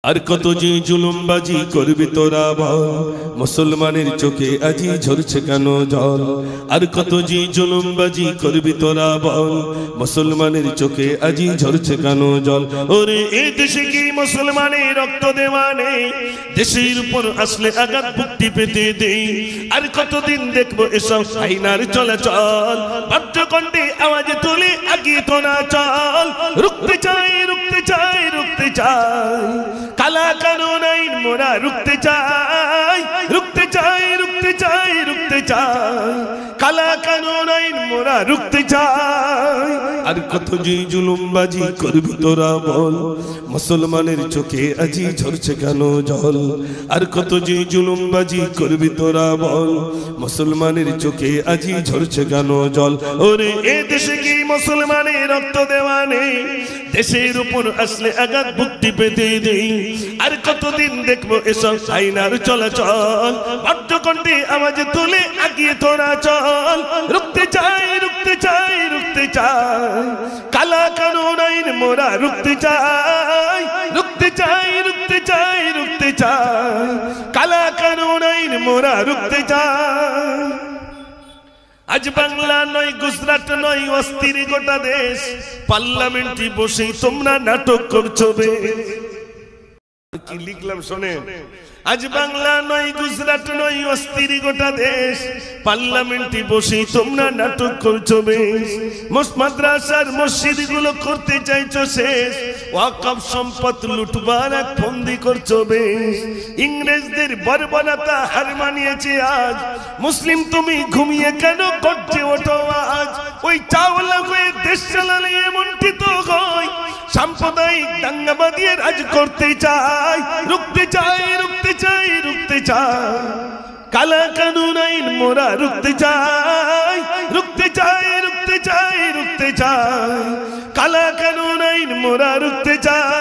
আর কত যে জুলুমবাজি করবি তোরা বল, মুসলমানের চোখে আজি ঝরছে কেন জল। আর কত যে জুলুমবাজি করবি তোরা বল, মুসলমানের চোখে আজি ঝরছে কেন জল। ওরে এই দেশে কি মুসলমানের রক্ত দেওয়া নেই? দেশের উপর আসলে আঘাত মুক্তি পেতে দেই। আর কতদিন দেখবো এসব আইনার চলাচল, বাদ্যকণ্ঠে আওয়াজে তুলে আগিয়ে তোরা চল। রুখতে চাই, রুখতে চাই, রুখতে চাই, কালা কানুন আইন মোরা রুখতে চাই, রুখতে চাই, রুখতে চাই, রুখতে চাই, কালা কানুন আইন মোরা রুখতে চাই। আর কত যে জুলুমবাজি করবি তোরা বল, মুসলমানের চোখে আজি ঝরছে কেন জল। আর কত যে জুলুমবাজি করবি তোরা বল, মুসলমানের চোখে আজি ঝরছে কেন জল। ওরে এ দেশে কি মুসলমানের রক্ত দেওয়া নেই? দেশের উপর আসলে আঘাত মুক্তি পেতে দেই। আর কতদিন দেখবো এসব আইনার চলাচল, বাদ্যকণ্ঠে আওয়াজে তুলে আগিয়ে তোরা চল। রুখতে চাই, রুখতে চাই, রুখতে চাই, কালা কানুন আইন মোরা রুখতে চাই, রুখতে চাই, রুখতে চাই, রুখতে চাই, কালা কানুন আইন মোরা রুখতে চাই। আজ বাংলা নয়, গুজরাট নয়, অস্থির গোটা দেশ, পার্লামেন্টে বসেই তোমরা নাটক করছো বে। কি লিখলাম শোনেন, আজ বাংলা নয়, গুজরাট নয়, অস্থির গোটা দেশ, পার্লামেন্টে বসেই তোমরা নাটক করছো বেশ। মাদ্রাসার মসজিদ গুলো করতে চাইছো শেষ, ওয়াকফ সম্পদ লুটবার এক ফন্দি করছো বেশ। ইংরেজদের বর্বরতা হার মানিয়েছে আজ, মুসলিম তুমি ঘুমিয়ে কেন করছে ওঠো আজ। ওই চাওলা হয়ে দেশ চালালে এমনটি তো হয়, সাম্প্রদায়িক দাঙ্গাবাদী রাজ করতে চায়। রুখতে চাই, রুখতে চাই, রুখতে চাই, কালা কানুন আইন মোরা রুখতে চাই, রুখতে চাই, রুখতে চাই, রুখতে চাই, কালা কানুন আইন মোরা রুখতে চাই।